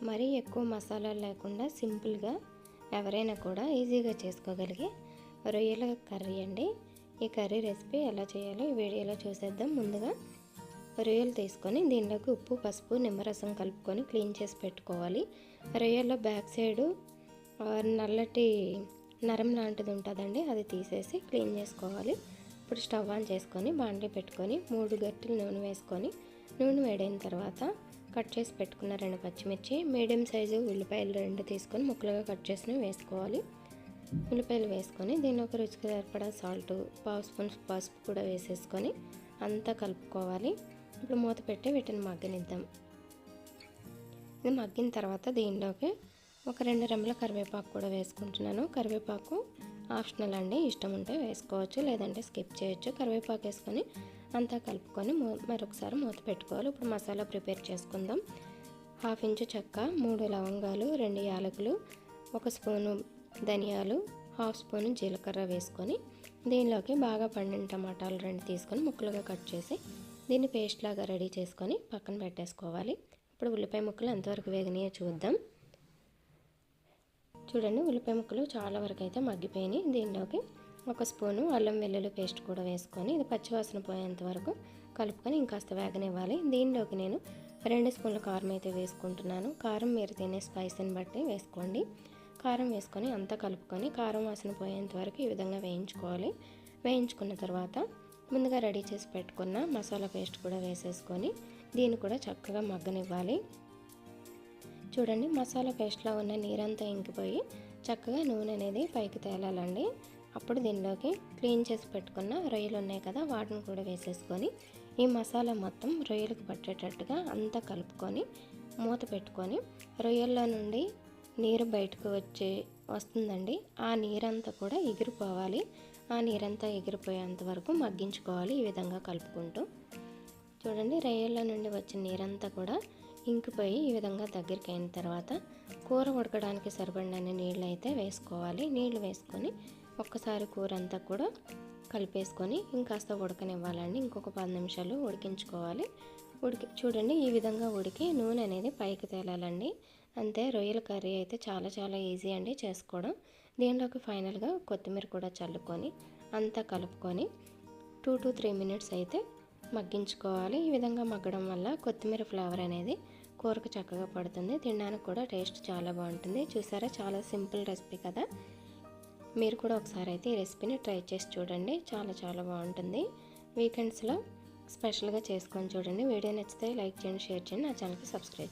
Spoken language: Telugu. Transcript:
మరీ ఎక్కువ మసాలాలు లేకుండా సింపుల్గా ఎవరైనా కూడా ఈజీగా చేసుకోగలిగే రొయ్యల కర్రీ అండి. ఈ కర్రీ రెసిపీ ఎలా చేయాలో ఈ వీడియోలో చూసేద్దాం. ముందుగా రొయ్యలు తీసుకొని దీనిలోకి ఉప్పు, పసుపు, నిమ్మరసం కలుపుకొని క్లీన్ చేసి పెట్టుకోవాలి. రొయ్యల్లో బ్యాక్ సైడు నల్లటి నరం లాంటిది ఉంటుందండి, అది తీసేసి క్లీన్ చేసుకోవాలి. ఇప్పుడు స్టవ్ ఆన్ చేసుకొని బాండీ పెట్టుకొని 3 గరిటెలు నూనె వేసుకొని నూనె వేడైన తర్వాత కట్ చేసి పెట్టుకున్న 2 పచ్చిమిర్చి, మీడియం సైజు ఉల్లిపాయలు 2 తీసుకొని ముక్కలుగా కట్ చేసినవి వేసుకోవాలి. ఉల్లిపాయలు వేసుకొని దీనిలో ఒక రుచికి సరిపడా సాల్ట్, 1/2 స్పూన్ పసుపు కూడా వేసేసుకొని అంతా కలుపుకోవాలి. ఇప్పుడు మూత పెట్టి వీటిని మగ్గనిద్దాం. ఇది మగ్గిన తర్వాత దీనిలోకి ఒక 2 రెమ్మల కరివేపాకు కూడా వేసుకుంటున్నాను. కరివేపాకు ఆప్షనల్ అండి, ఇష్టం ఉంటే వేసుకోవచ్చు, లేదంటే స్కిప్ చేయొచ్చు. కరివేపాకు వేసుకొని అంతా కలుపుకొని మరొకసారి మూత పెట్టుకోవాలి. ఇప్పుడు మసాలా ప్రిపేర్ చేసుకుందాం. 1/2 ఇంచు చెక్క, 3 లవంగాలు, 2 యాలకులు, 1 స్పూను ధనియాలు, 1/2 స్పూను జీలకర్ర వేసుకొని దీనిలోకి బాగా పండిన టమాటాలు 2 తీసుకొని ముక్కలుగా కట్ చేసి దీన్ని పేస్ట్ లాగా రెడీ చేసుకొని పక్కన పెట్టేసుకోవాలి. ఇప్పుడు ఉల్లిపాయ ముక్కలు ఎంతవరకు వేగనియో చూద్దాం. చూడండి, ఉల్లిపాయ ముక్కలు చాలా వరకు అయితే మగ్గిపోయినాయి. దీనిలోకి 1 స్పూను అల్లం వెల్లుల్లి పేస్ట్ కూడా వేసుకొని ఇది పచ్చివాసన పోయేంత వరకు కలుపుకొని ఇంకాస్త వేగనివ్వాలి. దీనిలోకి నేను 2 స్పూన్ల కారం అయితే వేసుకుంటున్నాను. కారం మీరు తినే స్పైసీని బట్టి వేసుకోండి. కారం వేసుకొని అంతా కలుపుకొని కారం వాసన పోయేంత వరకు ఈ విధంగా వేయించుకోవాలి. వేయించుకున్న తర్వాత ముందుగా రెడీ చేసి పెట్టుకున్న మసాలా పేస్ట్ కూడా వేసేసుకొని దీన్ని కూడా చక్కగా మగ్గనివ్వాలి. చూడండి, మసాలా పేస్ట్లో ఉన్న నీరంతా ఇంకిపోయి చక్కగా నూనె అనేది పైకి తేలాలండి. అప్పుడు దీనిలోకి క్లీన్ చేసి పెట్టుకున్న రొయ్యలు ఉన్నాయి కదా, వాటిని కూడా వేసేసుకొని ఈ మసాలా మొత్తం రొయ్యలకు పట్టేటట్టుగా అంతా కలుపుకొని మూత పెట్టుకొని రొయ్యల్లో నుండి నీరు బయటకు వస్తుందండి. ఆ నీరంతా కూడా ఎగిరిపోవాలి. ఆ నీరంతా ఎగిరిపోయేంత వరకు మగ్గించుకోవాలి ఈ విధంగా కలుపుకుంటూ. చూడండి, రొయ్యల్లో నుండి వచ్చిన నీరంతా కూడా ఇంకిపోయి ఈ విధంగా దగ్గరికి అయిన తర్వాత కూర ఉడకడానికి సరిపడిన నీళ్ళు అయితే వేసుకోవాలి. నీళ్ళు వేసుకొని ఒక్కసారి కూర అంతా కూడా కలిపేసుకొని ఇంకాస్త ఉడకనివ్వాలండి. ఇంకొక 10 నిమిషాలు ఉడికించుకోవాలి. చూడండి, ఈ విధంగా ఉడికి నూనె అనేది పైకి తేలాలండి. అంతే, రొయ్యల కర్రీ అయితే చాలా ఈజీ అండి చేసుకోవడం. దీనిలోకి ఫైనల్గా కొత్తిమీర కూడా చల్లుకొని అంతా కలుపుకొని 2 to 3 మినిట్స్ అయితే మగ్గించుకోవాలి. ఈ విధంగా మగ్గడం వల్ల కొత్తిమీర ఫ్లేవర్ అనేది కూరకు చక్కగా పడుతుంది. తినడానికి కూడా టేస్ట్ చాలా బాగుంటుంది. చూసారా, చాలా సింపుల్ రెసిపీ కదా. మీరు కూడా ఒకసారి అయితే ఈ రెసిపీని ట్రై చేసి చూడండి. చాలా బాగుంటుంది. వీకెండ్స్లో స్పెషల్గా చేసుకొని చూడండి. వీడియో నచ్చితే లైక్ చేయండి, షేర్ చేయండి, నా ఛానల్కి సబ్స్క్రైబ్